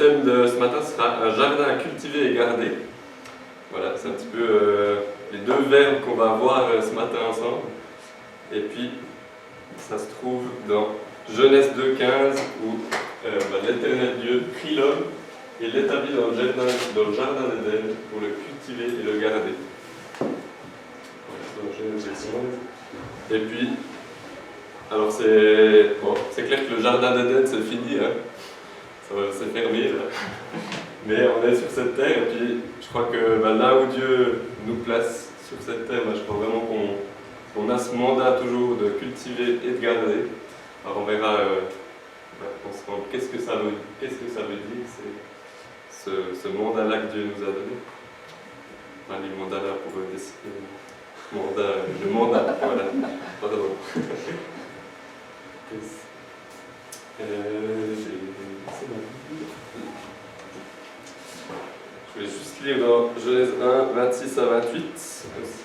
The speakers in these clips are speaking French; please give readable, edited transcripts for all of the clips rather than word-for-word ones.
thème de ce matin sera un jardin à cultiver et garder. Voilà, c'est un petit peu les deux verbes qu'on va voir ce matin ensemble. Et puis, ça se trouve dans Genèse 2,15 où l'Éternel Dieu prit l'homme et l'établit dans le jardin d'Éden pour le cultiver et le garder. Voilà, dans Genèse 2,15. Et puis, alors c'est clair que le jardin d'Éden c'est fini, hein. C'est fermé là. Mais on est sur cette terre et puis je crois que là où Dieu nous place sur cette terre, je crois vraiment qu'on a ce mandat toujours de cultiver et de garder. Alors on verra, on se rend qu'est-ce que ça veut dire, c'est ce mandat-là que Dieu nous a donné. Enfin, les mandats là pour décider. Le mandat, voilà. Pardon. Je vais juste lire dans Genèse 1, 26 à 28 aussi.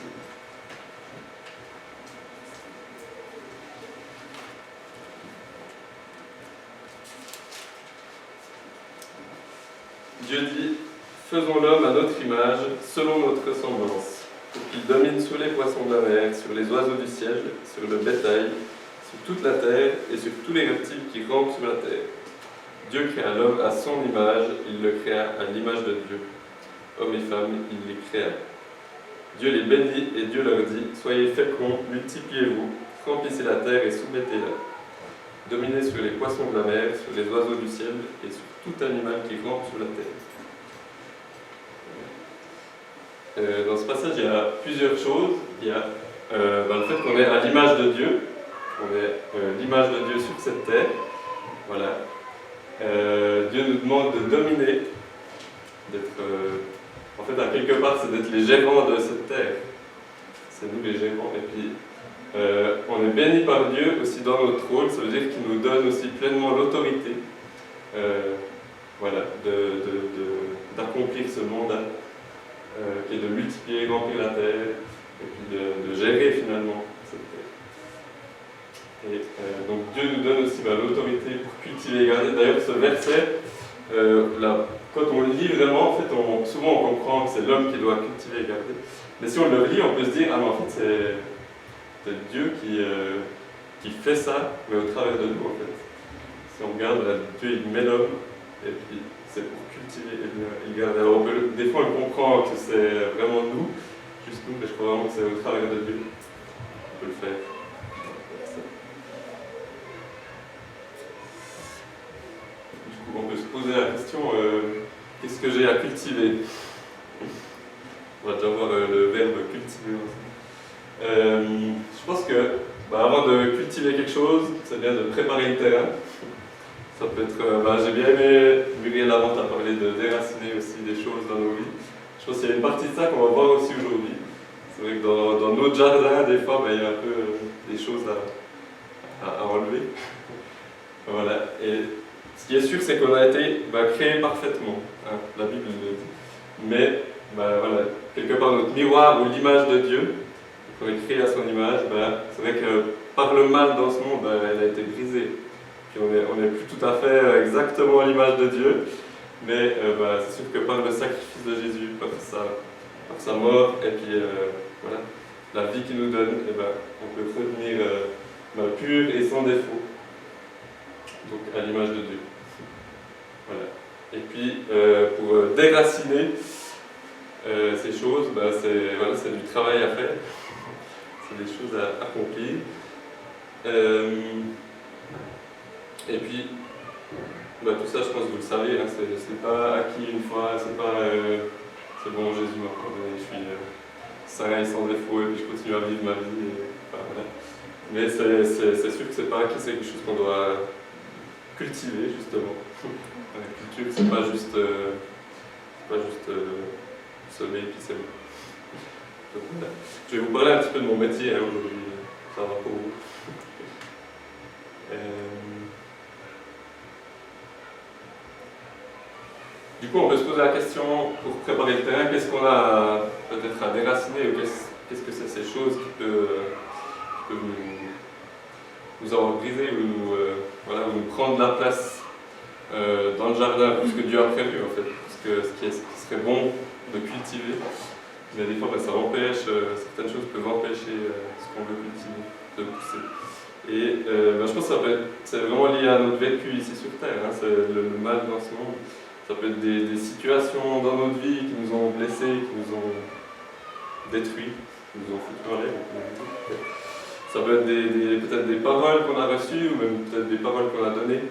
Dieu dit, faisons l'homme à notre image, selon notre ressemblance, pour qu'il domine sur les poissons de la mer, sur les oiseaux du ciel, sur le bétail, sur toute la terre et sur tous les reptiles qui rampent sur la terre. Dieu créa l'homme à son image, il le créa à l'image de Dieu. Hommes et femmes, il les créa. Dieu les bénit et Dieu leur dit, soyez féconds, multipliez-vous, remplissez la terre et soumettez-la. Dominez sur les poissons de la mer, sur les oiseaux du ciel et sur tout animal qui rampe sur la terre. Dans ce passage, il y a plusieurs choses. Il y a le fait qu'on est à l'image de Dieu. On est l'image de Dieu sur cette terre. Voilà. Dieu nous demande de dominer, d'être... en fait, à quelque part, c'est d'être les gérants de cette terre. C'est nous les gérants. Et puis, on est béni par Dieu aussi dans notre rôle. Ça veut dire qu'il nous donne aussi pleinement l'autorité d'accomplir ce mandat, qui est de multiplier et remplir la terre, et puis de gérer finalement cette terre. Et donc Dieu nous donne aussi l'autorité pour cultiver et garder. D'ailleurs, ce verset, quand on le lit vraiment, en fait, souvent on comprend que c'est l'homme qui doit cultiver et garder. Mais si on le lit, on peut se dire, ah mais en fait c'est Dieu qui fait ça, mais au travers de nous en fait. Si on regarde, Dieu il met l'homme, et puis c'est pour cultiver et garder. Alors des fois on comprend que c'est vraiment nous, juste nous, mais je crois vraiment que c'est au travers de Dieu qu'on peut le faire. Du coup, on peut se poser la question, qu'est-ce que j'ai à cultiver? On va déjà voir le verbe cultiver aussi. Je pense que avant de cultiver quelque chose, c'est bien de préparer le terrain. Ça peut être, j'ai bien aimé, Muriel avant a parlé de déraciner aussi des choses dans nos vies. Je pense qu'il y a une partie de ça qu'on va voir aussi aujourd'hui. C'est vrai que dans notre jardin, des fois, il y a un peu des choses à enlever. Voilà. Et ce qui est sûr, c'est qu'on a été créé parfaitement. Hein, la Bible le dit. Mais, voilà, quelque part, notre miroir ou l'image de Dieu, qu'on est créé à son image, c'est vrai que par le mal dans ce monde, elle a été brisée. Puis on n'est plus tout à fait exactement à l'image de Dieu, mais c'est sûr que par le sacrifice de Jésus, par sa mort, et puis voilà, la vie qu'il nous donne, on peut revenir pur et sans défaut, donc à l'image de Dieu. Voilà. Et puis pour déraciner ces choses, c'est du travail à faire. C'est des choses à accomplir. Et puis, tout ça, je pense que vous le savez, hein, c'est pas acquis une fois, c'est pas c'est bon, Jésus m'a pardonné, je suis sain et sans défaut, et puis je continue à vivre ma vie. Voilà. Mais c'est sûr que c'est pas acquis, c'est quelque chose qu'on doit cultiver, justement. La culture, c'est pas juste semer, puis c'est bon. Donc, voilà. Je vais vous parler un petit peu de mon métier aujourd'hui, ça va pour vous. Du coup, on peut se poser la question, pour préparer le terrain, qu'est-ce qu'on a peut-être à déraciner, ou qu'est-ce que c'est ces choses qui peuvent nous avoir brisé, ou nous prendre la place dans le jardin, tout ce que Dieu a prévu en fait, parce que ce qui serait bon de cultiver, mais des fois ça empêche, certaines choses peuvent empêcher ce qu'on veut cultiver de pousser. Et je pense que c'est vraiment lié à notre vécu ici sur Terre, hein, c'est le mal dans ce monde. Ça peut être des situations dans notre vie qui nous ont blessés, qui nous ont détruits, qui nous ont foutus en l'air. Ça peut être peut-être des paroles qu'on a reçues, ou même peut-être des paroles qu'on a données.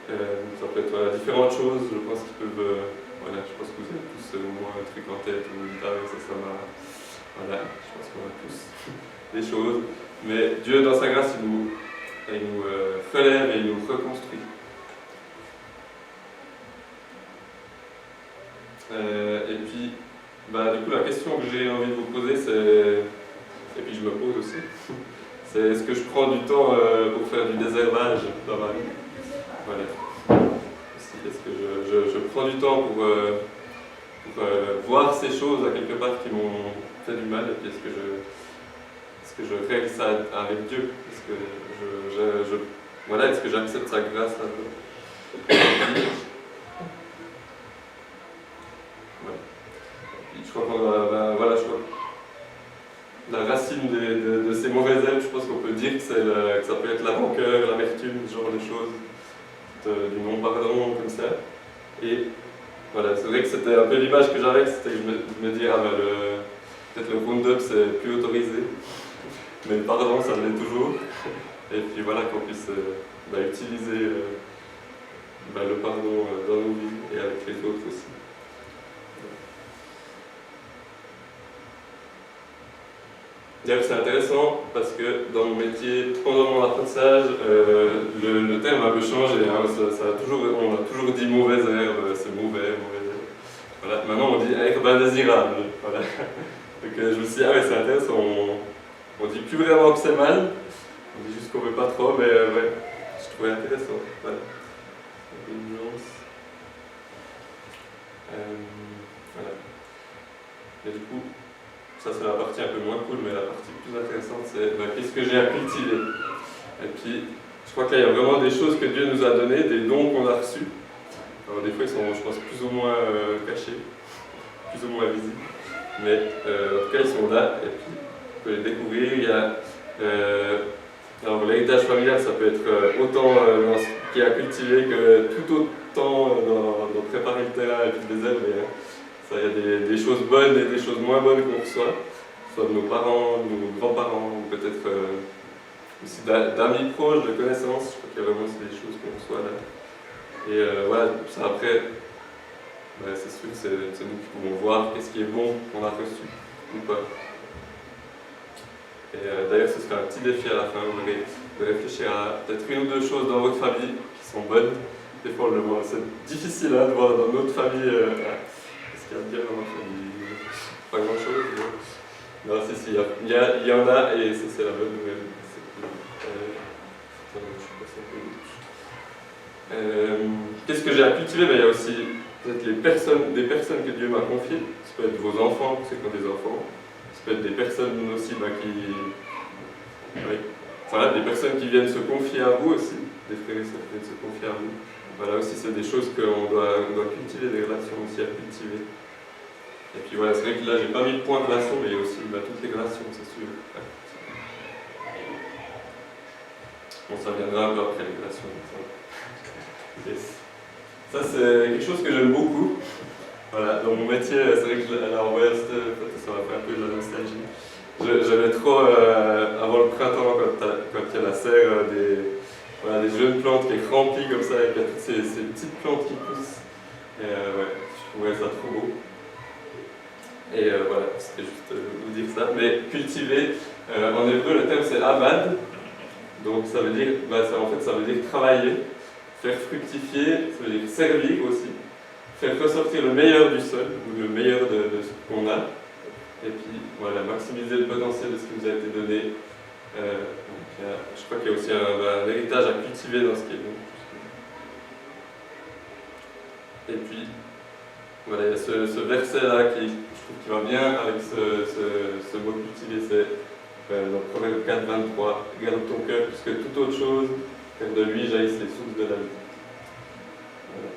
Ça peut être différentes choses, je pense qu'ils peuvent... je pense que vous avez tous au moins un truc en tête, ou une table, ça m'a... Voilà, je pense qu'on a tous des choses. Mais Dieu, dans sa grâce, il nous relève et il nous reconstruit. Et puis, du coup, la question que j'ai envie de vous poser, c'est... Et puis je me pose aussi. C'est est-ce que je prends du temps pour faire du désherbage dans ma vie? Voilà. Est-ce que je prends du temps pour voir ces choses à quelque part qui m'ont fait du mal, et puis est-ce que je règle ça avec Dieu? Est-ce que est-ce que j'accepte sa grâce là-dedans? Je crois qu'on a, je crois la racine de ces mauvaises herbes, je pense qu'on peut dire que ça peut être la rancœur, l'amertume, ce genre de choses, du non-pardon, comme ça. Et voilà, c'est vrai que c'était un peu l'image que j'avais, c'était que je me dis, peut-être le Roundup c'est plus autorisé, mais le pardon ça l'est toujours. Et puis voilà, qu'on puisse utiliser le pardon dans nos vies et avec les autres aussi. D'ailleurs, c'est intéressant parce que dans mon métier, pendant mon apprentissage, le terme a un peu changé. Hein, on a toujours dit mauvaise herbe, c'est mauvais, mauvaise herbe. Voilà, maintenant on dit herbe indésirable. Voilà. Donc je me suis dit, c'est intéressant, on dit plus vraiment que c'est mal, on dit juste qu'on ne veut pas trop, mais je trouvais intéressant. Voilà. Une nuance. Voilà. Et du coup, ça c'est la partie un peu moins cool, mais la partie plus intéressante c'est qu'est-ce que j'ai à cultiver. Et puis je crois que là il y a vraiment des choses que Dieu nous a données, des dons qu'on a reçus. Alors des fois ils sont, je pense, plus ou moins cachés, plus ou moins visibles, mais en tout cas ils sont là et puis on peut les découvrir. Il y a, alors l'héritage familial ça peut être autant dans ce qui est à cultiver que tout autant dans préparer le terrain et puis les herber. Il y a des choses bonnes et des choses moins bonnes qu'on reçoit, soit de nos parents, de nos grands-parents, ou peut-être aussi d'amis proches, de connaissances. Je crois qu'il y a vraiment des choses qu'on reçoit là. Et ça après, c'est sûr que c'est nous qui pouvons voir qu'est-ce qui est bon qu'on a reçu ou pas. Et d'ailleurs, ce sera un petit défi à la fin, de réfléchir à peut-être une ou deux choses dans votre famille qui sont bonnes. Des fois, on le voit, c'est difficile de voir dans notre famille. Il y a bien dans ma famille, pas grand chose. Non, si, il y en a, et ça c'est la bonne nouvelle. Qu'est-ce que j'ai à cultiver? Il y a aussi peut-être des personnes que Dieu m'a confiées. Ça peut être vos enfants, pour ceux qui ont des enfants. Ça peut être des personnes aussi des personnes qui viennent se confier à vous aussi, des frères et sœurs qui viennent se confier à vous. Voilà aussi, c'est des choses qu'on doit cultiver, des relations aussi à cultiver. Et puis voilà, c'est vrai que là, j'ai pas mis de point de relation, mais il y a aussi toutes les relations, c'est sûr. Bon, ça viendra un peu après les relations. Yes. Ça, c'est quelque chose que j'aime beaucoup. Voilà, dans mon métier, c'est vrai que à l'Ouest, ça m'a fait un peu de la nostalgie. J'aimais trop, avant le printemps, quand il y a la serre, des jeunes plantes qui est remplie comme ça, et qu'il y a toutes ces petites plantes qui poussent. Et je trouvais ça trop beau. Et c'était juste vous dire ça. Mais cultiver, en hébreu, le terme c'est abad. Donc ça veut dire, ça veut dire travailler, faire fructifier, ça veut dire servir aussi, faire ressortir le meilleur du sol, ou le meilleur de ce qu'on a. Et puis voilà, maximiser le potentiel de ce qui nous a été donné. Je crois qu'il y a aussi un héritage à cultiver dans ce qui est bon. Et puis, voilà, il y a ce verset-là qui, je trouve, qui va bien avec ce mot cultiver, c'est dans Proverbe 4, 23. Garde ton cœur plus que toute autre chose, car de lui jaillissent les sources de la vie. Voilà.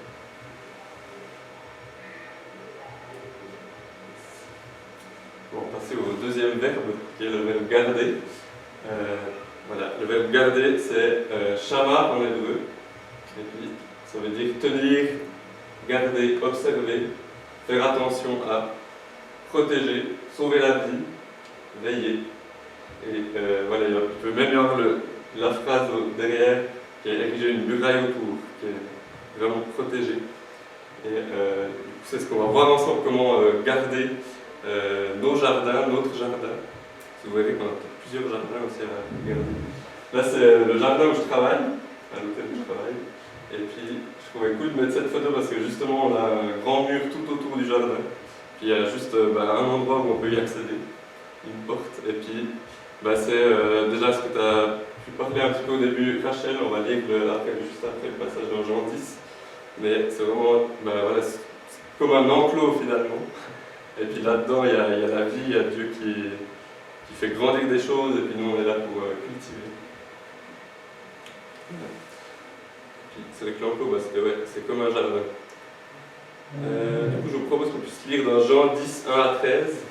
On va passer au deuxième verbe, qui est le verbe garder. Voilà, le verbe garder, c'est shama en hébreu. Et puis, ça veut dire tenir, garder, observer, faire attention à, protéger, sauver la vie, veiller. Et voilà, il peut même y avoir la phrase derrière qui est ériger une muraille autour, qui est vraiment protégée. Et c'est ce qu'on va voir ensemble, comment garder nos jardins, notre jardin. Vous verrez qu'on a plusieurs jardins aussi à garder. Là, c'est le jardin où je travaille, à l'hôtel où je travaille. Et puis, je trouvais cool de mettre cette photo parce que justement, on a un grand mur tout autour du jardin. Puis il y a juste un endroit où on peut y accéder, une porte. Et puis, c'est déjà ce que tu as pu parler un petit peu au début, Rachel. On va lire juste après le passage dans Jean 10. Mais c'est vraiment voilà, c'est comme un enclos finalement. Et puis là-dedans, il y a la vie, il y a Dieu qui fait grandir des choses, et puis nous on est là pour cultiver. Puis c'est vrai que l'enclos, c'est comme un jardin. Du coup, je vous propose qu'on puisse lire dans Jean 10, 1 à 13.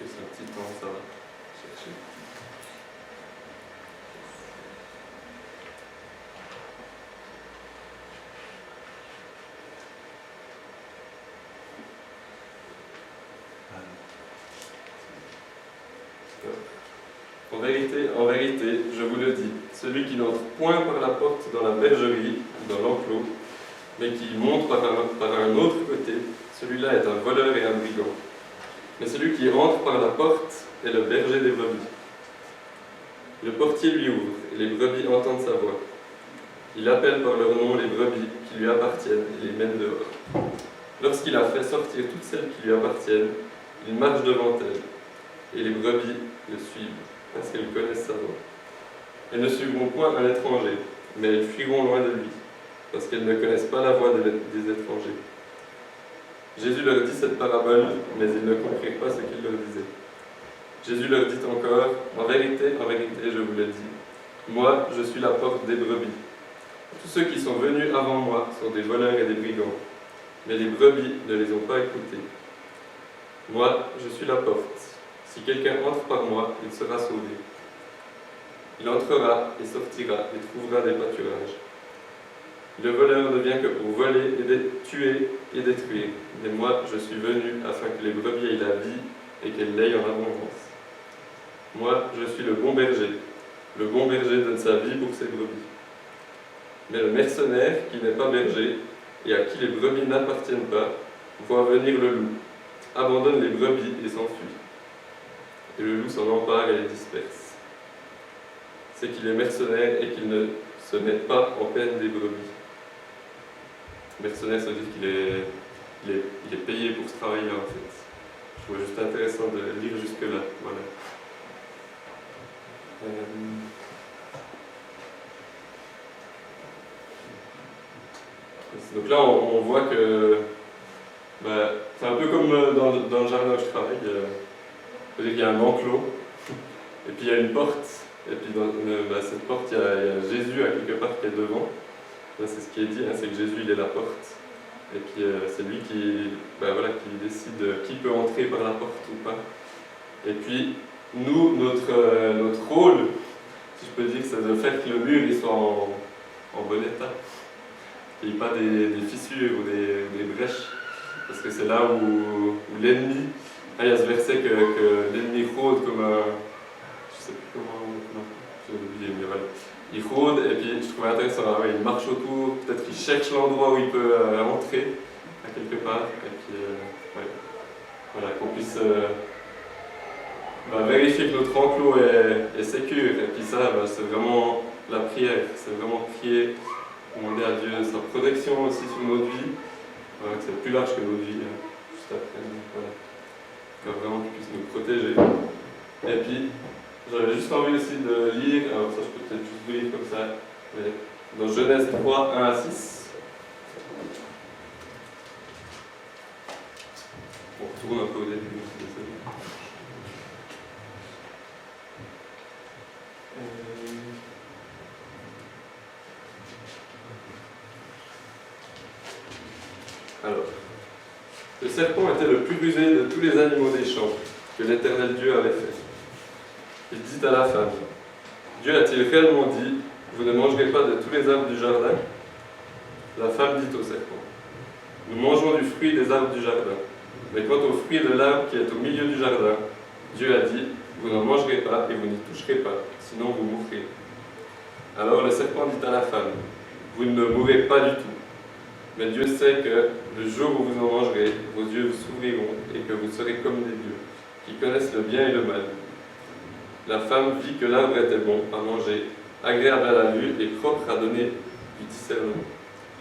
C'est un petit temps, ça va chercher. En vérité, je vous le dis, celui qui n'entre point par la porte dans la bergerie, dans l'enclos, mais qui monte par un autre côté, celui-là est un voleur et un brigand. Mais celui qui entre par la porte est le berger des brebis. Le portier lui ouvre, et les brebis entendent sa voix. Il appelle par leur nom les brebis qui lui appartiennent et les mène dehors. Lorsqu'il a fait sortir toutes celles qui lui appartiennent, il marche devant elles, et les brebis le suivent, parce qu'elles connaissent sa voix. Elles ne suivront point un étranger, mais elles fuiront loin de lui, parce qu'elles ne connaissent pas la voix des étrangers. Jésus leur dit cette parabole, mais ils ne comprirent pas ce qu'il leur disait. Jésus leur dit encore, en vérité, je vous le dis, moi, je suis la porte des brebis. Tous ceux qui sont venus avant moi sont des voleurs et des brigands, mais les brebis ne les ont pas écoutés. Moi, je suis la porte. Si quelqu'un entre par moi, il sera sauvé. Il entrera et sortira et trouvera des pâturages. Le voleur ne vient que pour voler, tuer et détruire. Mais moi, je suis venu afin que les brebis aient la vie et qu'elles l'aient en abondance. Moi, je suis le bon berger. Le bon berger donne sa vie pour ses brebis. Mais le mercenaire, qui n'est pas berger et à qui les brebis n'appartiennent pas, voit venir le loup, abandonne les brebis et s'enfuit. Et le loup s'en empare et les disperse. C'est qu'il est mercenaire et qu'il ne se met pas en peine des brebis. Mercenaire, ça veut dire qu'il est payé pour ce travail-là, en fait. Je trouve juste intéressant de lire jusque-là. Voilà. Donc là, on voit que c'est un peu comme dans le jardin où je travaille. On peut dire qu'il y a un enclos, et puis il y a une porte, et puis dans cette porte, il y a Jésus à quelque part qui est devant. Là, c'est ce qui est dit, c'est que Jésus, il est la porte. Et puis c'est lui qui décide qui peut entrer par la porte ou pas. Et puis, nous, notre rôle, si je peux dire, c'est de faire que le mur il soit en bon état. Qu'il n'y ait pas des fissures ou des brèches. Parce que c'est là où l'ennemi, il y a ce verset que l'ennemi rôde comme un... Je ne sais plus comment... j'ai oublié, mais voilà. Il rôde, et puis je trouvais intéressant, il marche autour, peut-être qu'il cherche l'endroit où il peut entrer, à quelque part, et puis voilà, qu'on puisse vérifier que notre enclos est sécure, et puis ça, c'est vraiment la prière, c'est vraiment prier, demander à Dieu sa protection aussi sur notre vie, Voilà, que c'est plus large que nos vies, juste après. Donc, voilà. Que vraiment qu'il puisse nous protéger. Et puis, j'avais juste envie aussi de lire, alors ça je peux peut-être juste vous lire comme ça, mais dans Genèse 3, 1 à 6. On retourne un peu au début, c'est désolé. Alors, le serpent était le plus rusé de tous les animaux des champs que l'Éternel Dieu avait fait. Il dit à la femme, Dieu a-t-il réellement dit, vous ne mangerez pas de tous les arbres du jardin? La femme dit au serpent, nous mangeons du fruit des arbres du jardin. Mais quant au fruit de l'arbre qui est au milieu du jardin, Dieu a dit, vous n'en mangerez pas et vous n'y toucherez pas, sinon vous mourrez. Alors le serpent dit à la femme, vous ne mourrez pas du tout. Mais Dieu sait que le jour où vous en mangerez, vos yeux vous s'ouvriront et que vous serez comme des dieux, qui connaissent le bien et le mal. La femme vit que l'arbre était bon à manger, agréable à la vue et propre à donner du discernement.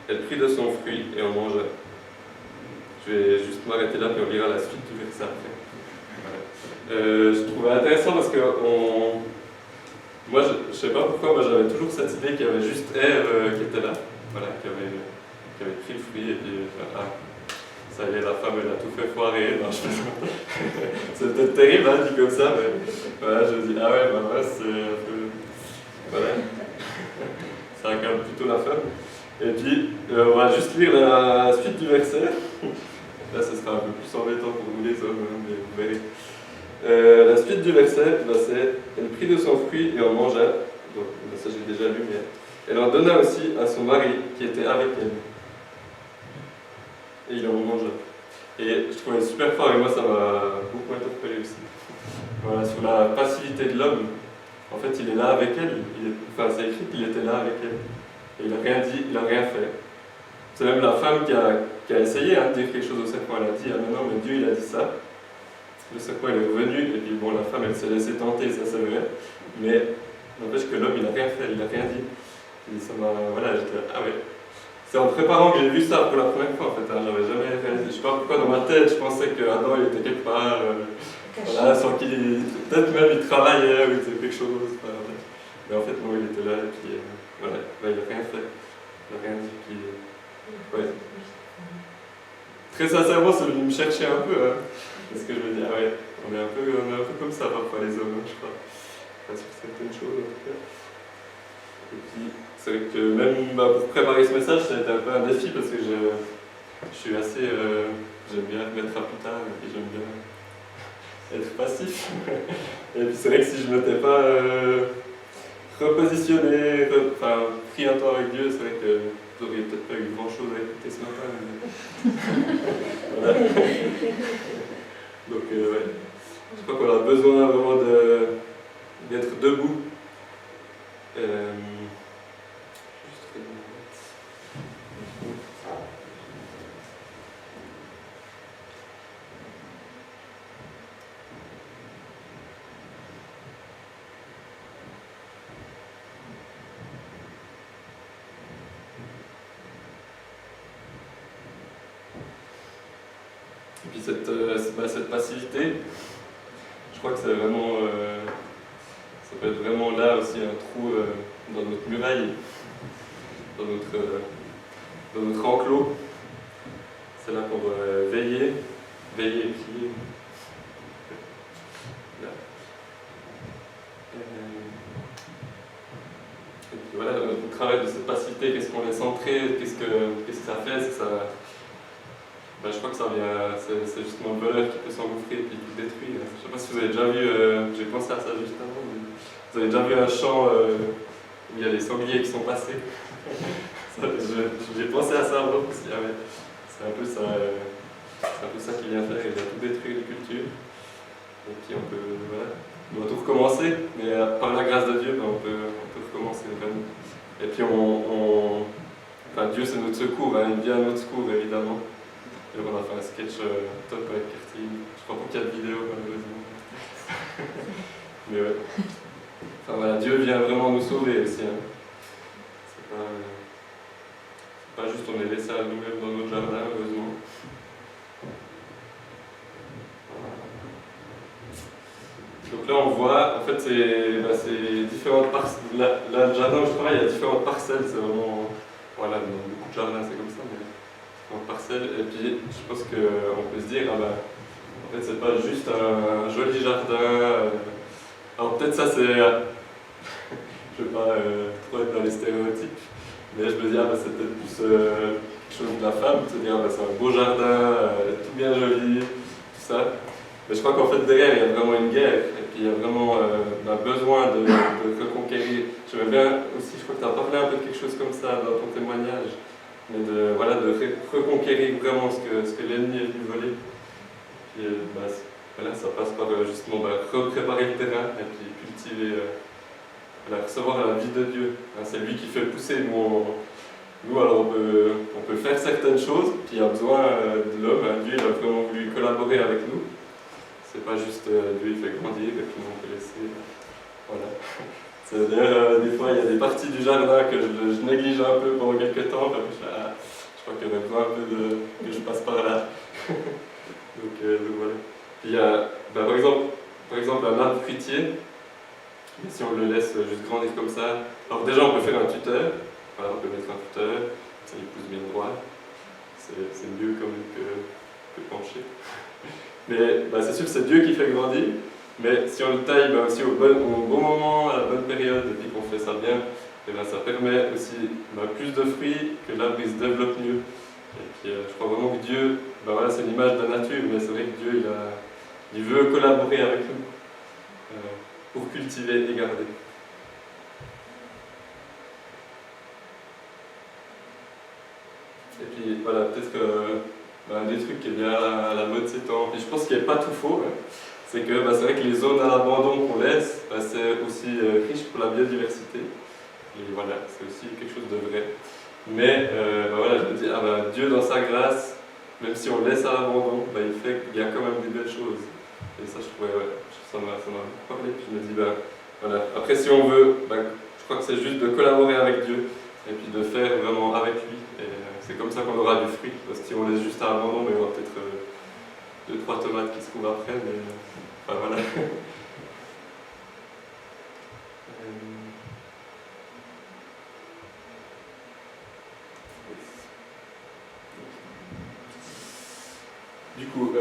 Elle prit de son fruit et en mangea. Je vais juste m'arrêter là, puis on lira la suite du verset après. Voilà. Je trouvais intéressant parce que moi, je ne sais pas pourquoi, moi j'avais toujours cette idée qu'il y avait juste Ève qui était là, voilà, qui avait pris le fruit et puis ça y est, la femme elle a tout fait foirer. C'est peut-être terrible, hein, dit comme ça, mais voilà, je me dis, ah ouais, bah voilà, c'est un peu. Voilà. Ça incarne plutôt la femme. Et puis, on va juste lire la suite du verset. Là, ce sera un peu plus embêtant pour nous les hommes, hein, mais vous verrez. La suite du verset, bah, c'est elle prit de son fruit et en mangea. Donc, ça j'ai déjà lu, mais elle en donna aussi à son mari qui était avec elle. Et il en mangea. Et je trouvais super fort, et moi ça m'a beaucoup interpellé aussi. Voilà, sur la passivité de l'homme. En fait, il est là avec elle. Enfin, c'est écrit qu'il était là avec elle. Et il n'a rien dit, il n'a rien fait. C'est même la femme qui a essayé de dire quelque chose au serpent. Elle a dit, ah non, mais Dieu il a dit ça. Le serpent il est revenu, et puis bon, la femme elle s'est laissée tenter, ça c'est vrai. Mais n'empêche que l'homme il n'a rien fait, il n'a rien dit. Et ça m'a. Voilà, j'étais ah ouais. C'est en préparant que j'ai vu ça pour la première fois en fait. J'avais jamais réalisé. Je sais pas pourquoi dans ma tête je pensais que Adam il était quelque part. Voilà, sans qu'il. Peut-être même il travaillait ou il faisait quelque chose. Mais en fait, non, il était là, et puis voilà, là, il n'a rien fait. Il n'a rien dit qui. Ouais. Très sincèrement, c'est venu me chercher un peu, hein, parce que je me dis, ah ouais, on est un peu comme ça parfois les hommes, je crois. Enfin, sur certaines choses en tout cas. Et puis, c'est vrai que même pour préparer ce message, ça a été un peu un défi parce que je suis assez. J'aime bien mettre à plus tard, et puis j'aime bien être passif. Et puis c'est vrai que si je ne m'étais pas repositionné, pris un temps avec Dieu, c'est vrai que vous n'auriez peut-être pas eu grand-chose à écouter ce matin. Mais... voilà. Donc, ouais. Je crois qu'on a besoin vraiment d'être debout. Et puis cette passivité, je crois que c'est vraiment, ça peut être vraiment là aussi un trou dans notre muraille, dans notre enclos. C'est là qu'on doit veiller et prier. Là. Et puis voilà, le travail de cette passivité, qu'est-ce qu'on laisse entrer, qu'est-ce que ça fait, ben, je crois que ça vient, c'est justement le voleur qui peut s'engouffrer et puis tout détruire. Je ne sais pas si vous avez déjà vu, j'ai pensé à ça juste avant, mais vous avez déjà vu un champ où il y a les sangliers qui sont passés. J'ai pensé à ça avant aussi, ah ouais. C'est un peu ça qu'il vient faire, il vient tout détruire les cultures. Et puis on doit tout recommencer, mais par la grâce de Dieu, ben, on peut recommencer vraiment. Et puis Dieu c'est notre secours, hein, il vient à notre secours évidemment. Et on a fait un sketch top avec Kerty. Je crois pas qu'il y a de vidéo malheureusement. Mais ouais. Enfin voilà, Dieu vient vraiment nous sauver aussi. Hein. C'est pas juste on est laissé à nous-mêmes dans notre jardin, heureusement. Donc là on voit, en fait c'est différentes parcelles. Là, le jardin où je travaille, il y a différentes parcelles, c'est vraiment, voilà, dans beaucoup de jardins c'est comme ça, mais différentes parcelles. Et puis je pense qu'on peut se dire, ah ben, en fait c'est pas juste un joli jardin. Alors peut-être ça c'est, je ne vais pas trop être dans les stéréotypes, mais je me dis, ah ben c'est peut-être plus quelque chose de la femme, de se dire, ah ben, c'est un beau jardin, tout bien joli, tout ça. Mais je crois qu'en fait derrière il y a vraiment une guerre, et puis il y a vraiment un besoin de reconquérir. J'aimais bien aussi, je crois que tu as parlé un peu de quelque chose comme ça dans ton témoignage, mais de reconquérir vraiment ce que l'ennemi est venu voler. Puis voilà, ça passe par justement repréparer le terrain et puis cultiver, recevoir la vie de Dieu. C'est lui qui fait pousser. Nous alors on peut faire certaines choses, puis il y a besoin de l'homme. Dieu il a vraiment voulu collaborer avec nous. C'est pas juste Dieu il fait grandir et puis on peut laisser. Voilà. D'ailleurs, des fois il y a des parties du jardin que je néglige un peu pendant quelques temps, puis je crois qu'il y aurait besoin un peu que je passe par là. donc voilà. Puis il y a par exemple un arbre fruitier, si on le laisse juste grandir comme ça. Alors déjà on peut faire un tuteur, voilà, on peut mettre un tuteur, ça il pousse bien droit, c'est mieux quand même que pencher. Mais c'est sûr que c'est Dieu qui fait grandir, mais si on le taille aussi au bon moment, à la bonne période, et puis qu'on fait ça bien, et ça permet aussi plus de fruits, que l'arbre il se développe mieux. Et puis je crois vraiment que Dieu, voilà, c'est l'image de la nature, mais c'est vrai que Dieu il veut collaborer avec nous pour cultiver et garder. Et puis voilà, peut-être que un des trucs qui est bien à la mode ces temps, et je pense qu'il n'y a pas tout faux, c'est que c'est vrai que les zones à l'abandon qu'on laisse, c'est aussi riche pour la biodiversité. Et voilà, c'est aussi quelque chose de vrai. Mais voilà, je me dis, Dieu dans sa grâce, même si on laisse à l'abandon, il fait qu'il y a quand même des belles choses. Et ça, je trouvais, ça m'a parlé, puis je me dis, voilà. Après, si on veut, je crois que c'est juste de collaborer avec Dieu, et puis de faire vraiment avec lui. Et c'est comme ça qu'on aura du fruit. Parce que si on laisse juste à l'abandon, il y aura peut-être 2-3 tomates qui se trouvent après, mais voilà. Du coup,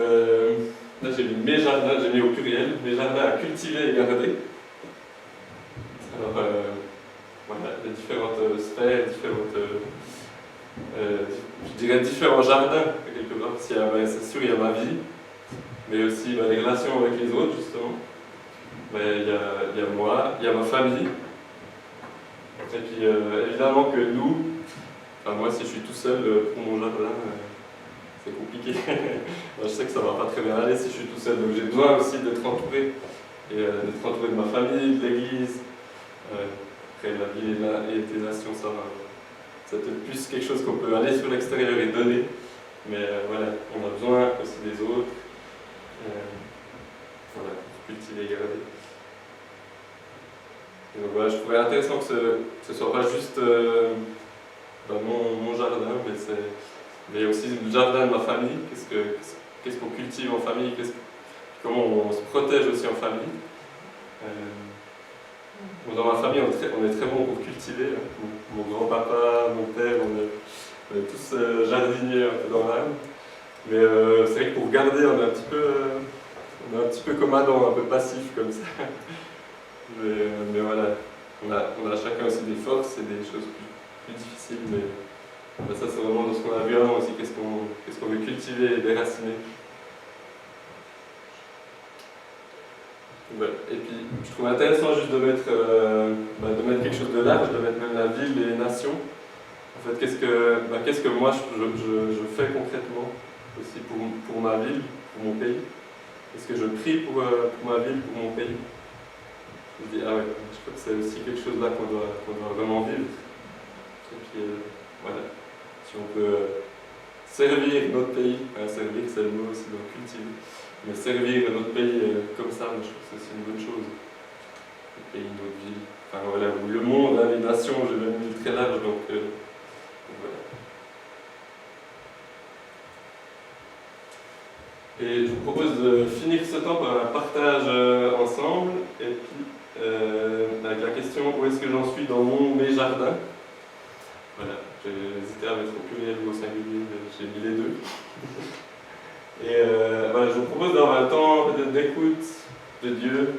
là j'ai mis mes jardins, j'ai mis au pluriel, mes jardins à cultiver et garder. Alors, voilà, les différentes sphères, je dirais différents jardins, quelque part. C'est sûr, il y a ma vie, mais aussi les relations avec les autres, justement. Il y a moi, il y a ma famille. Et puis, évidemment que nous, moi, si je suis tout seul pour mon jardin, c'est compliqué. Je sais que ça ne va pas très bien aller si je suis tout seul, donc j'ai besoin aussi d'être entouré. Et d'être entouré de ma famille, de l'église. Après, la ville et des nations, ça va. C'est peut-être plus quelque chose qu'on peut aller sur l'extérieur et donner, mais voilà, on a besoin aussi des autres, voilà, cultiver et garder. Et donc voilà, je trouvais intéressant que ce soit pas juste mon jardin, mais il y a aussi le jardin de ma famille, qu'est-ce qu'on cultive en famille, comment on se protège aussi en famille. Dans ma famille, on est très bon pour cultiver. Mon grand-papa, mon père, on est tous jardiniers un peu dans l'âme. Mais c'est vrai que pour garder, on est un petit peu comme Adam, un peu passif comme ça. Mais voilà, on a chacun aussi des forces et des choses plus difficiles. Mais ça, c'est vraiment dans ce qu'on a vu avant aussi, qu'est-ce qu'on veut cultiver et déraciner. Et puis, je trouve intéressant juste de mettre quelque chose de large, de mettre même la ville et les nations. En fait, qu'est-ce que moi je fais concrètement aussi pour ma ville, pour mon pays? Est-ce que je prie pour ma ville, pour mon pays? Je dis, je crois que c'est aussi quelque chose là qu'on doit vraiment vivre. Et puis, voilà, si on peut servir notre pays, servir c'est le mot aussi, donc cultiver. Mais servir notre pays comme ça, je trouve que c'est une bonne chose. Le pays, notre ville, enfin voilà, le monde, les nations, j'ai même mis très large, donc voilà. Et je vous propose de finir ce temps par un partage ensemble, et puis avec la question où est-ce que j'en suis dans mes jardins. Voilà, j'ai hésité à mettre au pluriel ou au singulier, j'ai mis les deux. Et voilà, je vous propose d'avoir un temps peut-être d'écoute de Dieu.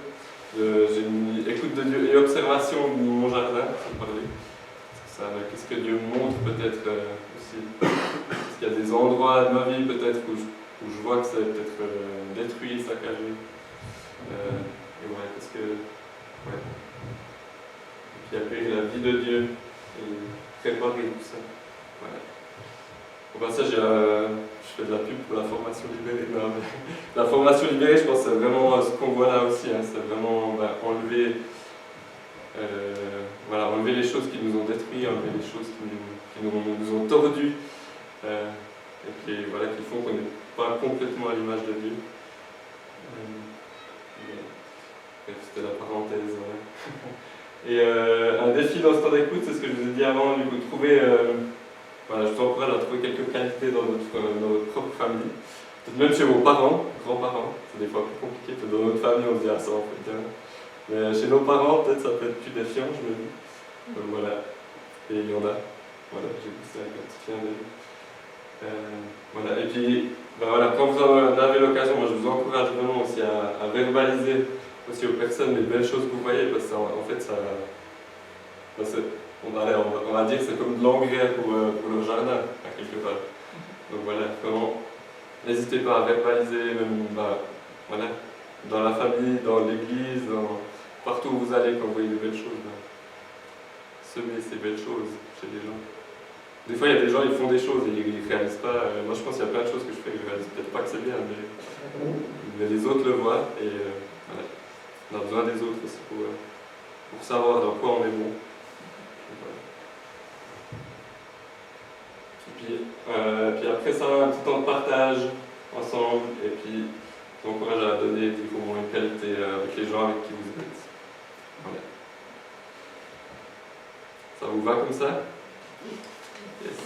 J'ai mis écoute de Dieu et observation de mon jardin, pour parler. Qu'est-ce que Dieu me montre peut-être aussi. Est-ce qu'il y a des endroits de ma vie peut-être où je vois que ça est peut-être détruit, saccagé. Et ouais, qu'est-ce que. Ouais. Et puis après, la vie de Dieu et préparer tout ça. Voilà. Bon, ça, je fais de la pub pour la formation libérée. Non, mais la formation libérée, je pense que c'est vraiment ce qu'on voit là aussi. Hein, c'est vraiment enlever, voilà, enlever les choses qui nous ont détruits, enlever les choses qui nous ont tordus. Et puis voilà, qui font qu'on n'est pas complètement à l'image de Dieu. C'était la parenthèse. Ouais. Et un défi dans ce temps d'écoute, c'est ce que je vous ai dit avant, du coup, trouver. Voilà, je vous encourage à trouver quelques qualités dans notre propre famille. Peut-être même chez vos parents, grands-parents, c'est des fois plus compliqué. Peut-être dans notre famille, on se dit ah ça en fait bien. Mais chez nos parents, peut-être ça peut être plus défiant, je me dis. Donc voilà. Et il y en a. Voilà, j'ai poussé avec un petit clin d'œil. Voilà. Et puis, ben voilà, quand vous en avez l'occasion, moi je vous encourage vraiment aussi à verbaliser aussi aux personnes les belles choses que vous voyez, parce qu'en fait ça. On va dire que c'est comme de l'engrais pour leur jardin, à quelque part. Donc voilà, vraiment, n'hésitez pas à verbaliser, même voilà, dans la famille, dans l'église, partout où vous allez, quand vous voyez de belles choses. Semez ces belles choses chez les gens. Des fois, il y a des gens, ils font des choses et ils ne réalisent pas. Moi, je pense qu'il y a plein de choses que je fais que je ne réalise peut-être pas que c'est bien, mais les autres le voient et voilà. On a besoin des autres aussi pour savoir dans quoi on est bon. Puis après ça, un petit temps de partage ensemble, et puis je vous encourage à donner une qualité avec les gens avec qui vous êtes. Voilà. Ça vous va comme ça? Yes.